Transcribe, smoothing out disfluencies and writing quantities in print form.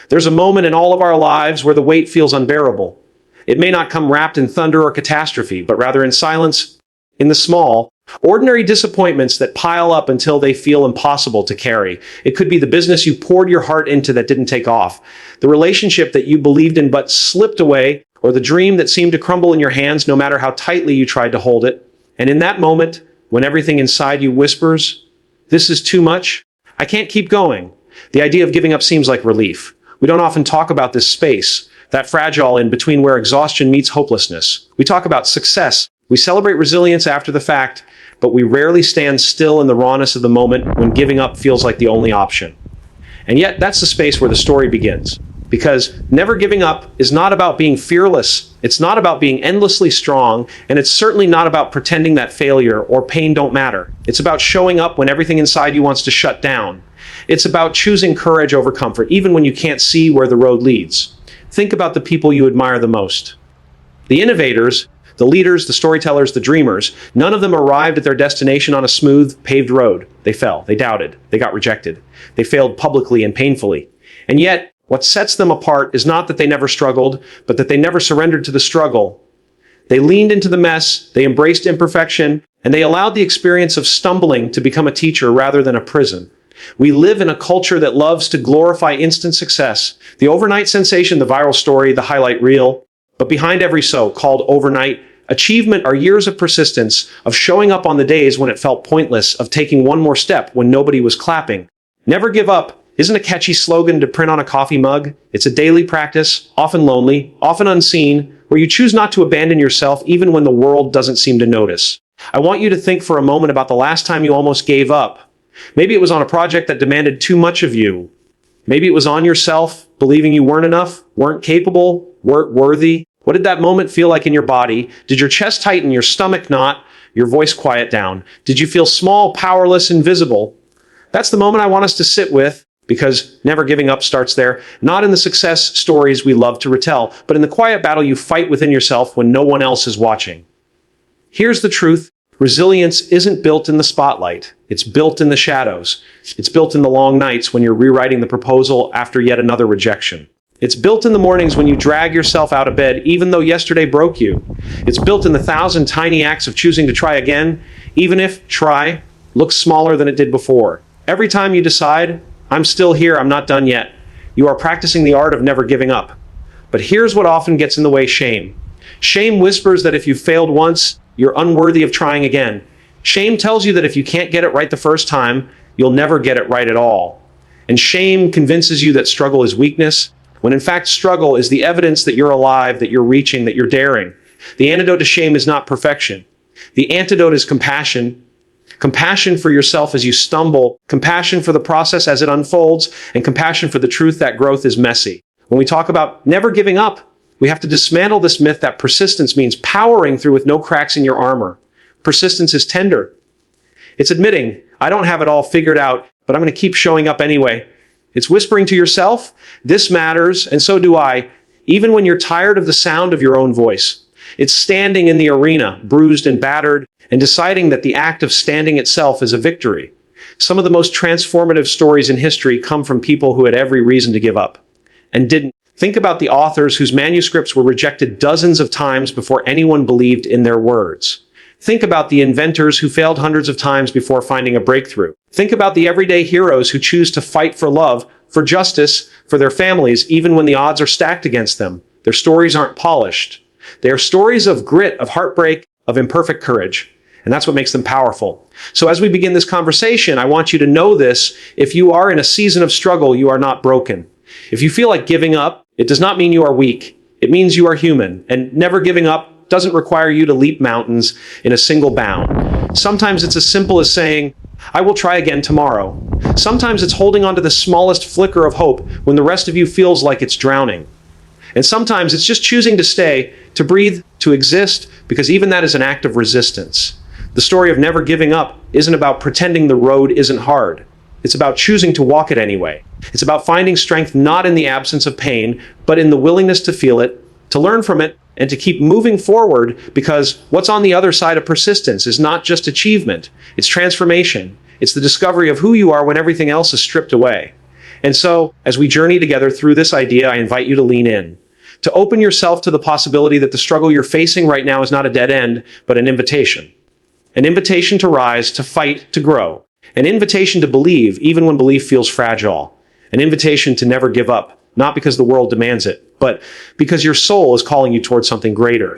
There's a moment in all of our lives where the weight feels unbearable. It may not come wrapped in thunder or catastrophe, but rather in silence, in the small, ordinary disappointments that pile up until they feel impossible to carry. It could be the business you poured your heart into that didn't take off, the relationship that you believed in but slipped away, or the dream that seemed to crumble in your hands no matter how tightly you tried to hold it. And in that moment, when everything inside you whispers, "This is too much, I can't keep going," the idea of giving up seems like relief. We don't often talk about this space, that fragile in between where exhaustion meets hopelessness. We talk about success. We celebrate resilience after the fact, but we rarely stand still in the rawness of the moment when giving up feels like the only option. And yet, that's the space where the story begins. Because never giving up is not about being fearless, it's not about being endlessly strong, and it's certainly not about pretending that failure or pain don't matter. It's about showing up when everything inside you wants to shut down. It's about choosing courage over comfort, even when you can't see where the road leads. Think about the people you admire the most. The innovators, the leaders, the storytellers, the dreamers, none of them arrived at their destination on a smooth, paved road. They fell, they doubted, they got rejected. They failed publicly and painfully. And yet, what sets them apart is not that they never struggled, but that they never surrendered to the struggle. They leaned into the mess, they embraced imperfection, and they allowed the experience of stumbling to become a teacher rather than a prison. We live in a culture that loves to glorify instant success, the overnight sensation, the viral story, the highlight reel. But behind every so-called overnight achievement are years of persistence, of showing up on the days when it felt pointless, of taking one more step when nobody was clapping. Never give up isn't a catchy slogan to print on a coffee mug. It's a daily practice, often lonely, often unseen, where you choose not to abandon yourself even when the world doesn't seem to notice. I want you to think for a moment about the last time you almost gave up. Maybe it was on a project that demanded too much of you. Maybe it was on yourself, believing you weren't enough, weren't capable, weren't worthy. What did that moment feel like in your body? Did your chest tighten, your stomach knot, your voice quiet down? Did you feel small, powerless, invisible? That's the moment I want us to sit with, because never giving up starts there, not in the success stories we love to retell, but in the quiet battle you fight within yourself when no one else is watching. Here's the truth. Resilience isn't built in the spotlight. It's built in the shadows. It's built in the long nights when you're rewriting the proposal after yet another rejection. It's built in the mornings when you drag yourself out of bed even though yesterday broke you. It's built in the 1,000 tiny acts of choosing to try again, even if try looks smaller than it did before. Every time you decide, "I'm still here, I'm not done yet," you are practicing the art of never giving up. But here's what often gets in the way: shame. Shame whispers that if you failed once, you're unworthy of trying again. Shame tells you that if you can't get it right the first time, you'll never get it right at all. And shame convinces you that struggle is weakness, when in fact struggle is the evidence that you're alive, that you're reaching, that you're daring. The antidote to shame is not perfection. The antidote is compassion. Compassion for yourself as you stumble, compassion for the process as it unfolds, and compassion for the truth that growth is messy. When we talk about never giving up, we have to dismantle this myth that persistence means powering through with no cracks in your armor. Persistence is tender. It's admitting, "I don't have it all figured out, but I'm going to keep showing up anyway." It's whispering to yourself, "This matters, and so do I," even when you're tired of the sound of your own voice. It's standing in the arena, bruised and battered, and deciding that the act of standing itself is a victory. Some of the most transformative stories in history come from people who had every reason to give up and didn't. Think about the authors whose manuscripts were rejected dozens of times before anyone believed in their words. Think about the inventors who failed hundreds of times before finding a breakthrough. Think about the everyday heroes who choose to fight for love, for justice, for their families, even when the odds are stacked against them. Their stories aren't polished. They are stories of grit, of heartbreak, of imperfect courage. And that's what makes them powerful. So as we begin this conversation, I want you to know this: if you are in a season of struggle, you are not broken. If you feel like giving up, it does not mean you are weak. It means you are human. And never giving up doesn't require you to leap mountains in a single bound. Sometimes it's as simple as saying, "I will try again tomorrow." Sometimes it's holding on to the smallest flicker of hope when the rest of you feels like it's drowning. And sometimes it's just choosing to stay, to breathe, to exist, because even that is an act of resistance. The story of never giving up isn't about pretending the road isn't hard. It's about choosing to walk it anyway. It's about finding strength not in the absence of pain, but in the willingness to feel it, to learn from it, and to keep moving forward, because what's on the other side of persistence is not just achievement, it's transformation. It's the discovery of who you are when everything else is stripped away. And so, as we journey together through this idea, I invite you to lean in, to open yourself to the possibility that the struggle you're facing right now is not a dead end, but an invitation. An invitation to rise, to fight, to grow. An invitation to believe, even when belief feels fragile. An invitation to never give up, not because the world demands it, but because your soul is calling you towards something greater.